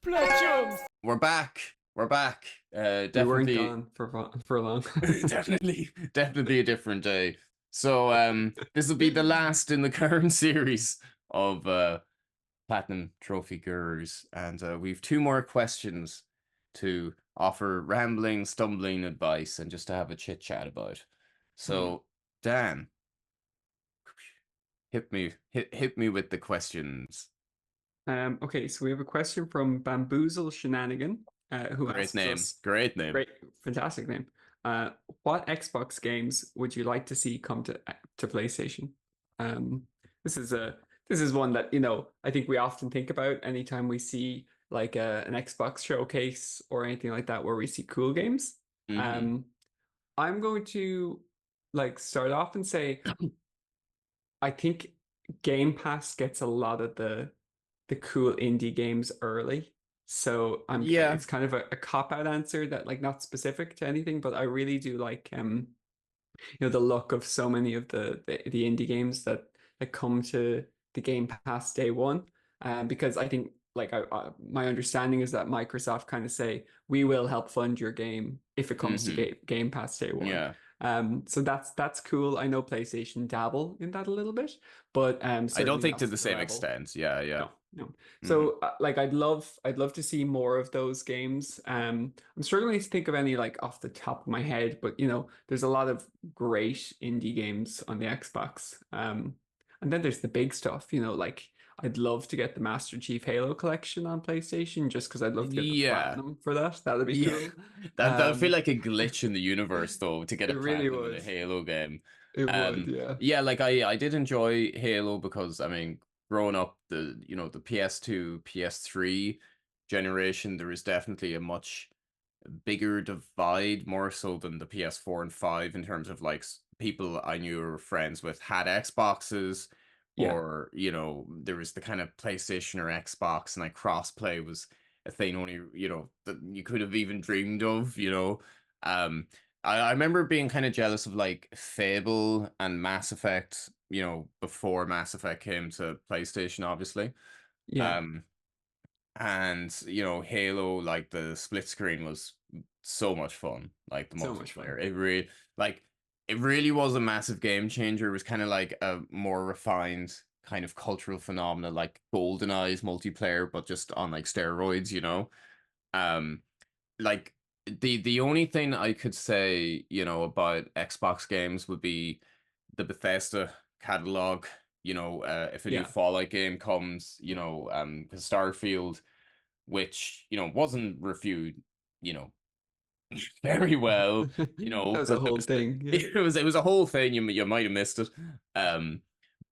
Platchums! We're back. We're back. We weren't Definitely, gone for long. definitely a different day. So, this will be the last in the current series of Platinum Trophy Gurus, and we've two more questions to offer rambling, stumbling advice, and just to have a chit chat about. So, Dan, hit me with the questions. Okay, so we have a question from Bamboozle Shenanigan, who Great asks name. us, Great name. great, fantastic name. What Xbox games would you like to see come to PlayStation? Um, this is a this is one that, I think we often think about anytime we see like an Xbox showcase or anything like that where we see cool games. Mm-hmm. Um, I'm going to like start off and say I think Game Pass gets a lot of the cool indie games early. So Yeah. it's kind of a cop-out answer that like not specific to anything, but I really do like the look of so many of the indie games that come to the Game Pass day one. Because I think like my understanding is that Microsoft kind of say we will help fund your game if it comes to Mm-hmm. Game Pass day one. Yeah. So that's cool. I know PlayStation dabble in that a little bit, but I don't certainly think not to to the the same level. extent. Yeah, yeah. No, no. Hmm. So like I'd love to see more of those games. I'm struggling to think of any like off the top of my head, but there's a lot of great indie games on the Xbox. And then there's the big stuff, like I'd love to get the Master Chief Halo collection on PlayStation just because I'd love to get the Yeah. platinum for that. That'd be Yeah. cool. That would feel Um, like a glitch in the universe though to get it a really platinum in would. a Halo game. It would, yeah. Yeah, like I did enjoy Halo because I mean, growing up the PS2, PS3 generation, there was definitely a much bigger divide more so than the PS4 and 5 in terms of like people I knew or friends with had Xboxes Yeah. or there was the kind of PlayStation or Xbox and like crossplay was a thing only that you could have even dreamed of. um I remember being kind of jealous of like Fable and Mass Effect before Mass Effect came to PlayStation obviously. Yeah. um and Halo, like the split screen was so much fun, like the So much fun. multiplayer. It really was a massive game changer. It was kind of like a more refined kind of cultural phenomena, like GoldenEye's multiplayer but just on like steroids. um like the only thing I could say about Xbox games would be the Bethesda catalog. If a new Yeah. Fallout game comes, 'cause Starfield, which wasn't reviewed you know very well, That was a because whole thing. Yeah. it was a whole thing. You might have missed it. um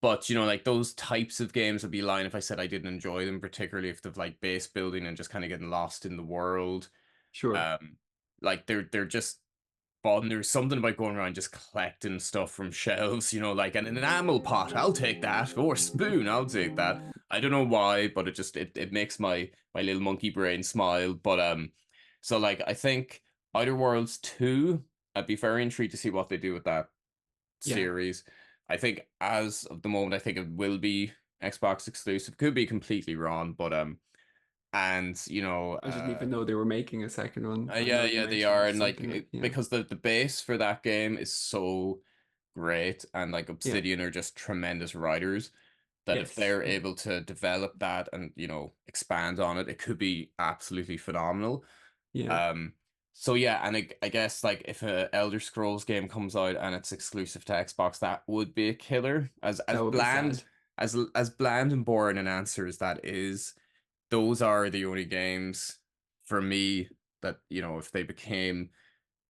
but like those types of games would be lying if I said I didn't enjoy them, particularly if they've like base building and just kind of getting lost in the world. Sure. um like they're just fun. There's something about going around just collecting stuff from shelves, like an enamel pot, I'll take that, or spoon, I'll take that. I don't know why, but it makes my little monkey brain smile. But so like I think Outer Worlds 2, I'd be very intrigued to see what they do with that Yeah. series. I think as of the moment, I think it will be Xbox exclusive. Could be completely wrong, but and I didn't even know they were making a second one. I yeah, know you yeah, they mentioned are, and like something like, yeah. because the base for that game is so great, and like Yeah. Obsidian are just tremendous writers, that if Yes. they're Yeah. able to develop that and expand on it, it could be absolutely phenomenal. Yeah. Um, so yeah, and I guess like if a Elder Scrolls game comes out and it's exclusive to Xbox, that would be a killer. As That would be bland sad. as bland and boring an answer as that is, those are the only games for me that if they became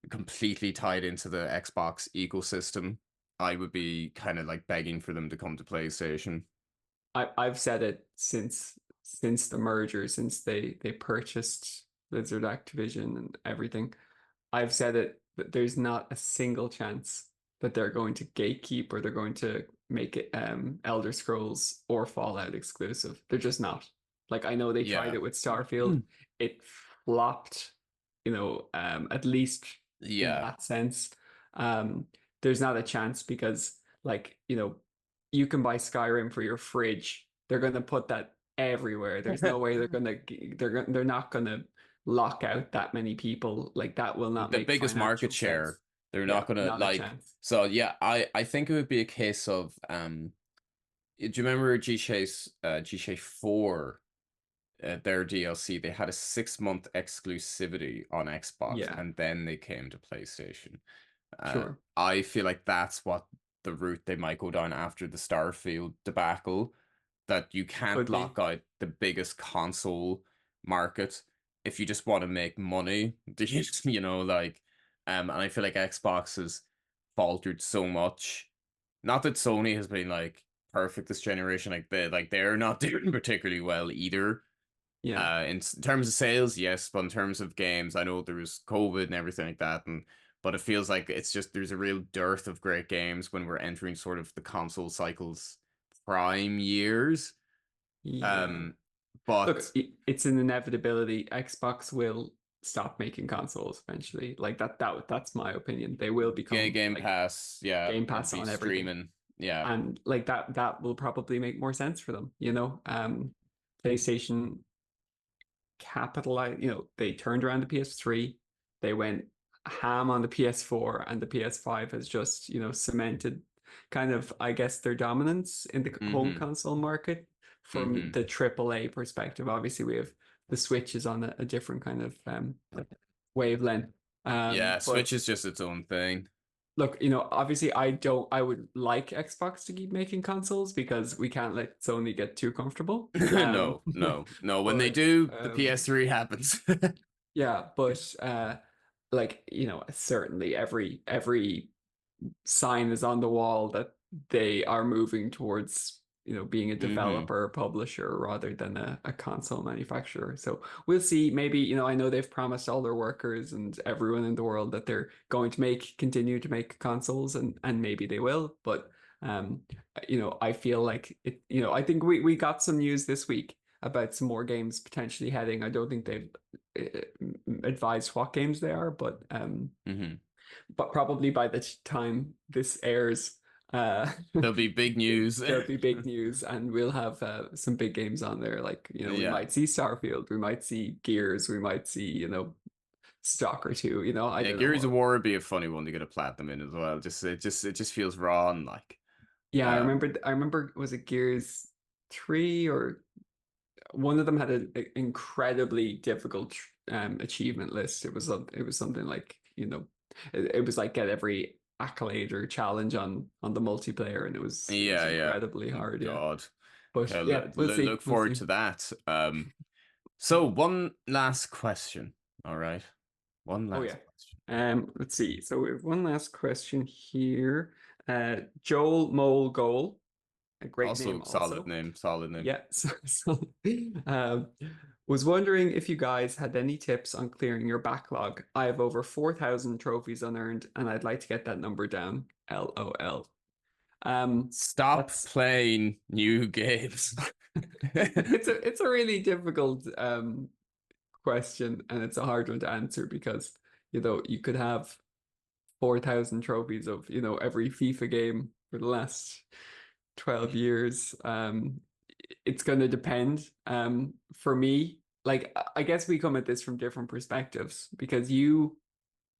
completely tied into the Xbox ecosystem, I would be kind of like begging for them to come to PlayStation. I've said it since the merger, since they purchased Blizzard Activision and everything. I've said it that there's not a single chance that they're going to gatekeep or they're going to make it Elder Scrolls or Fallout exclusive. They're just not. Like I know they tried Yeah. it with Starfield. It flopped, at least in Yeah. that sense. Um, there's not a chance because like, you can buy Skyrim for your fridge. They're going to put that everywhere. There's no way they're not gonna lock out that many people. Like that will not The make biggest market financial sense. share, they're Yeah, not gonna not a like. chance. So yeah, I think it would be a case of do you remember GTA 4, their DLC, they had a 6 month exclusivity on Xbox, Yeah, and then they came to PlayStation. sure. I feel like that's what the route they might go down after the Starfield debacle, that you can't Could lock be. out the biggest console market if you just want to make money. Like, and I feel like Xbox has faltered so much. Not that Sony has been like perfect this generation, they're not doing particularly well either. Yeah. In terms of sales, yes, but in terms of games, I know there was COVID and everything like that, and but it feels like it's just there's a real dearth of great games when we're entering sort of the console cycle's prime years. Yeah. Um, Look, but it's an inevitability. Xbox will stop making consoles eventually. Like that's my opinion. They will become Game like Pass, yeah, Game it'd Pass be on everything. streaming, yeah. And like that will probably make more sense for them, you know. PlayStation capitalize, you know, they turned around the PS3, they went ham on the PS4, and the PS5 has just, you know, cemented kind of, I guess, their dominance in the home Mm-hmm. console market. From Mm-hmm. the AAA perspective, obviously we have the Switch is on a different kind of wavelength. Yeah, But Switch is just its own thing. look, you know, obviously I would like Xbox to keep making consoles because we can't let Sony get too comfortable. No, no, no. When they But do, the PS3 happens. yeah, but like, you know, certainly every sign is on the wall that they are moving towards, you know, being a Mm-hmm. developer, publisher rather than a console manufacturer. So we'll see. Maybe, you know, I know they've promised all their workers and everyone in the world that they're going to continue to make consoles, and maybe they will. But um, you know, I feel like it, you know, I think we got some news this week about some more games potentially heading. I don't think they've advised what games they are, Mm-hmm. but probably by the time this airs, uh, There'll be big news. there'll be big news, and we'll have some big games on there. Like, you know, we Yeah. might see Starfield, we might see Gears, we might see, you know, Stalker 2. You know, I Yeah, don't know Gears of what. War would be a funny one to get a platinum in as well. It just feels raw and like Yeah, I um remember. I remember. Was it Gears 3 or one of them had an incredibly difficult achievement list. It was something like, you know, it was like get every accolade or challenge on the multiplayer, and it was yeah, yeah. incredibly Oh, hard. Yeah, God. but Okay, yeah, we'll see. look We'll forward see. to that. So one last question. All right. One Oh last yeah. question. Let's see. So we have one last question here. Joel Mole Goal, a great Also name solid also. name, solid name. Yeah, um, was wondering if you guys had any tips on clearing your backlog. I have over 4,000 trophies unearned, and I'd like to get that number down. LOL. Stop That's playing new games. it's a really difficult question, and it's a hard one to answer because, you know, you could have 4,000 trophies of, you know, every FIFA game for the last 12 years. It's going to depend. For me, like, I guess we come at this from different perspectives because you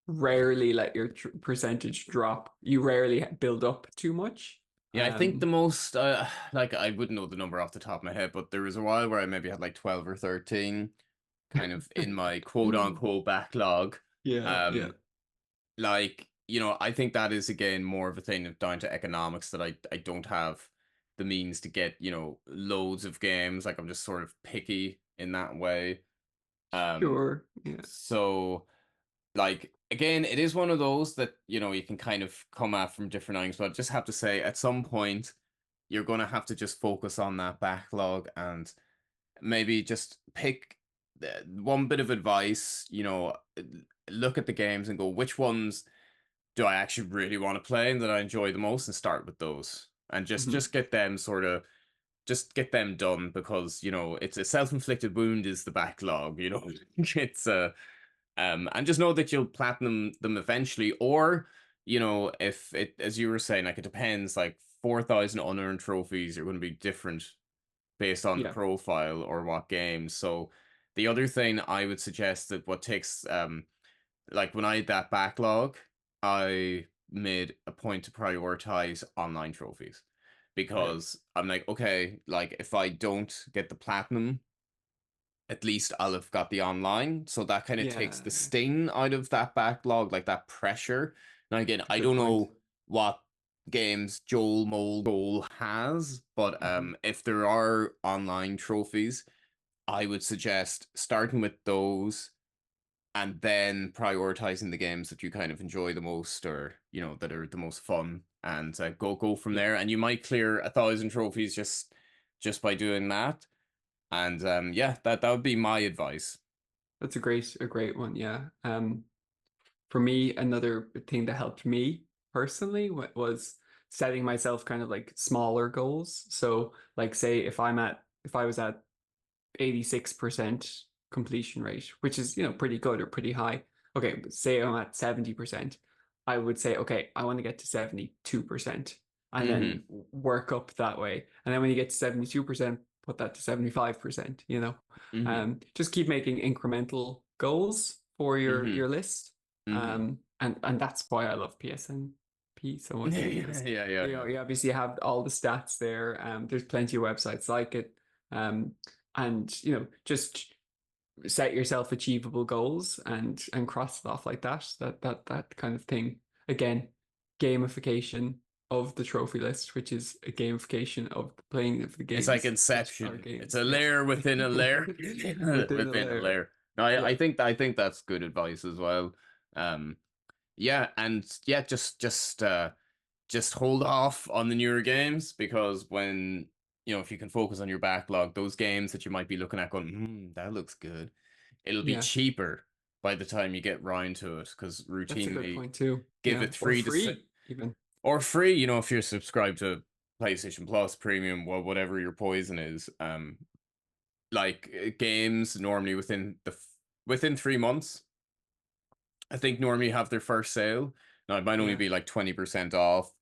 rarely let your percentage drop. You rarely build up too much. Yeah, I think the Um, most like I wouldn't know the number off the top of my head, but there was a while where I maybe had like 12 or 13 kind of in my quote unquote backlog. yeah, yeah, Um like, I think that is again more of a thing of down to economics that I don't have the means to get, loads of games. Like I'm just sort of picky in that way. Um sure, yeah. so like again, it is one of those that you can kind of come at from different angles, but I just have to say at some point you're going to have to just focus on that backlog and maybe just pick one bit of advice, look at the games and go, which ones do I actually really want to play and that I enjoy the most, and start with those and just Mhm. just get them just get them done, because it's a self-inflicted wound is the backlog. It's and just know that you'll platinum them eventually, or if it, as you were saying, like it depends, like 4,000 unearned trophies are going to be different based on the Yeah. profile or what games. So the other thing I would suggest that what takes like when I had that backlog, I made a point to prioritize online trophies Yeah. because I'm like, okay, like if I don't get the platinum, at least I'll have got the online. So that kind of takes Yeah. the sting out of that backlog, like that pressure. Now again, It's a I good don't point. know what games Joel Mole Goal has, but Hmm. if there are online trophies, I would suggest starting with those and then prioritizing the games that you kind of enjoy the most, or that are the most fun, and go from Yeah. there. And you might clear 1,000 trophies just by doing that. And yeah, that would be my advice. That's a great one. Yeah. For me, another thing that helped me personally was setting myself kind of like smaller goals. So, like, say if I was at 86% completion rate, which is, pretty good or pretty high. Okay, but say I'm at 70%, I would say, okay, I want to get to 72% and then Mm-hmm. work up that way. And then when you get to 72%, put that to 75%, Mm-hmm. Just keep making incremental goals for your Mm-hmm. list. Mm-hmm. And that's why I love PSNP so much Yeah, because yeah, yeah, yeah. you obviously have all the stats there. There's plenty of websites like it. Um, and just set yourself achievable goals and cross it off like that. That kind of thing. Again, gamification of the trophy list, which is a gamification of the playing of the It's like games, which are Inception. It's games. a Yeah. layer within a layer Within a within a layer. layer. No, Yeah. I think that's good advice as well. Um, yeah, and yeah, just hold off on the newer games, because when if you can focus on your backlog, those games that you might be looking at going, that looks good, it'll be Yeah. cheaper by the time you get round to it, because That's a good routinely point too. give Yeah. it Or free to free even. or free, if you're subscribed to PlayStation Plus Premium, well, whatever your poison is. Like games normally within 3 months, I think normally have their first sale. Now it might only Yeah. be like 20% off,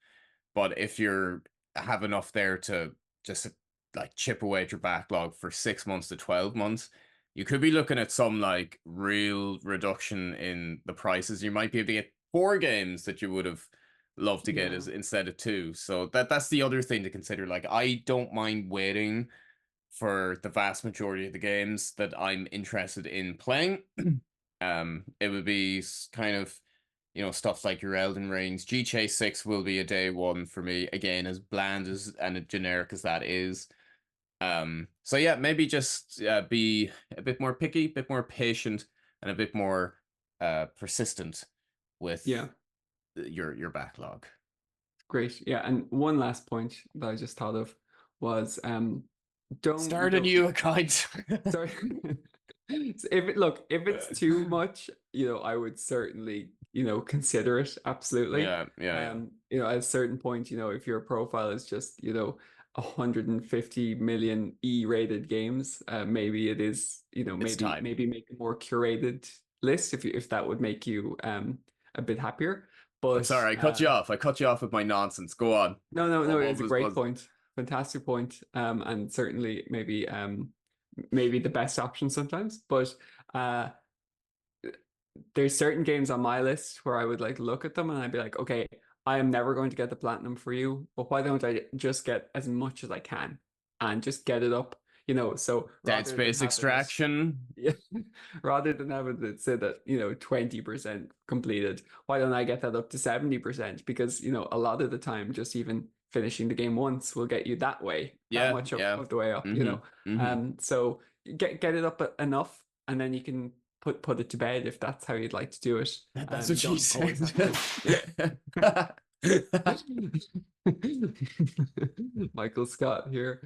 but if you're have enough there to just like chip away at your backlog for 6 months to 12 months, you could be looking at some like real reduction in the prices. You might be able to get 4 games that you would have loved to get Yeah. as instead of 2. So that's the other thing to consider. Like I don't mind waiting for the vast majority of the games that I'm interested in playing. It would be kind of stuff like your Elden Rings. GTA 6 will be a day one for me. Again, as bland as and generic as that is. So yeah, maybe just be a bit more picky, a bit more patient, and a bit more persistent with Yeah. your backlog. Great. Yeah. And one last point that I just thought of was Start a don't new account. sorry. If it's too much, I would certainly, consider it absolutely. Yeah, yeah, yeah. At a certain point, if your profile is just, 150 million E-rated games, maybe it is, It's time. maybe make a more curated list if that would make you a bit happier. I'm But sorry, I cut you off. I cut you off with my nonsense. Go on. no, no, no, What it's a great was point. Fantastic point. And certainly maybe the best option sometimes. But uh there's certain games on my list where I would like look at them and I'd be like, okay, I am never going to get the platinum for you, but why don't I just get as much as I can and just get it up, so Dead rather than Space having it, Extraction? yeah, rather than having it say that, 20% completed, why don't I get that up to 70%? Because, a lot of the time, just even finishing the game once will get you that Yeah, much up yeah. of the way up, Mm-hmm. Mm-hmm. So get it up enough, and then you can put it to bed if that's how you'd like to do it. That's what You she don't always said. have to. Michael Scott here.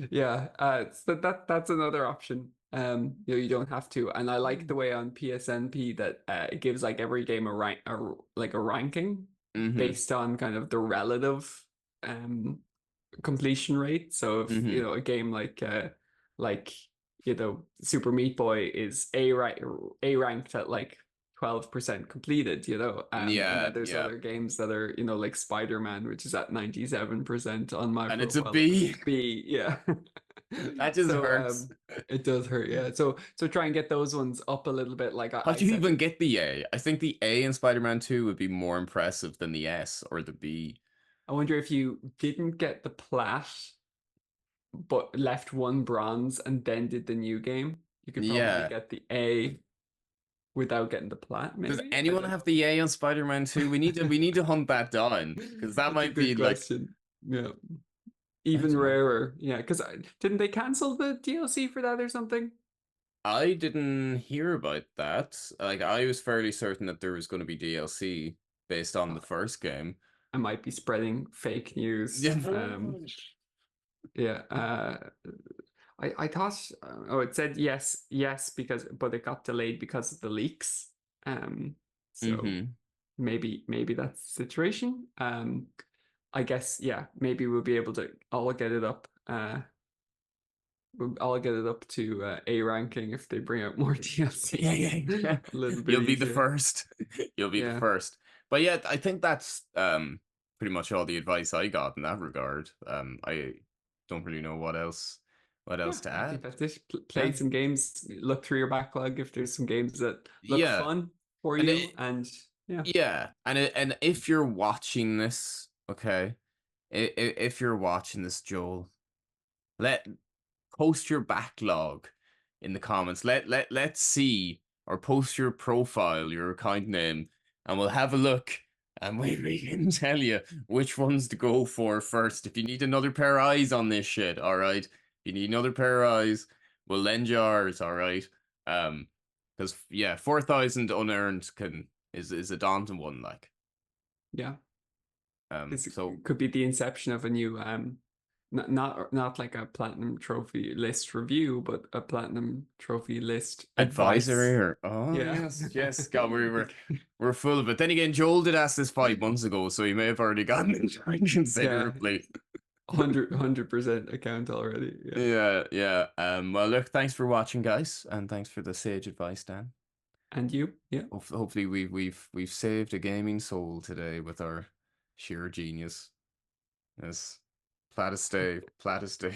Yeah, so that's another option. You don't have to. And I like the way on PSNP that it gives like every game like a ranking Mm-hmm. based on kind of the relative um completion rate. So if Mm-hmm. a game like Super Meat Boy is A ranked at like 12% completed, and Yeah, then there's yeah. other games that are, like Spider-Man, which is at 97% on my And it's a profile at B. B. Yeah. That just So hurts. it does hurt, yeah. So try and get those ones up a little bit. Like How I do you said even that get the A? I think the A in Spider-Man 2 would be more impressive than the S or the B. I wonder if you didn't get the plat but left one bronze and then did the new game, you could probably Yeah. get the A without getting the plat, Does maybe? I anyone don't have know. the A on Spider-Man 2? We need to hunt that down because that That's a might good be like question. Yeah. I Even don't know. rarer. Yeah, because didn't they cancel the DLC for that or something? I didn't hear about that. Like I was fairly certain that there was going to be DLC based on Uh, the first game. I might be spreading fake news. Yeah. Yeah. I thought it said yes, yes, but it got delayed because of the leaks. Um, so Mm-hmm. maybe that's the situation. I guess yeah, maybe we'll be able to all get it up. I'll get it up to A ranking if they bring out more Yeah, DLC. yeah, yeah. A little bit You'll be the easier. first. You'll be the Yeah. first. But yeah, I think that's pretty much all the advice I got in that regard. I don't really know what Yeah, else to I think add. that's it. Play Yeah. some games, look through your backlog if there's some games that look Yeah. fun for And you, and yeah, yeah, and if you're watching this, okay, if you're watching this, Joel, let post your backlog in the comments. Let's see, or post your profile, your account name, and we'll have a look, and we can tell you which ones to go for first. If you need another pair of eyes on this shit, all right. If you need another pair of eyes, we'll lend you ours, all right. Because yeah, 4,000 unearned is a daunting one, like. yeah. This So could be the inception of a new not like a platinum trophy list review, but a platinum trophy list advisory advice. or oh Yeah. yes, yes, God, we're full of it. Then again, Joel did ask this 5 months ago, so he may have already gotten it down Yeah, considerably. 100% account already. Yeah. Yeah, yeah. Well, look, thanks for watching, guys, and thanks for the sage advice, Dan. And you? Yeah. Hopefully, we've saved a gaming soul today with our sheer genius. Yes, Plattus stay, Plattus stay.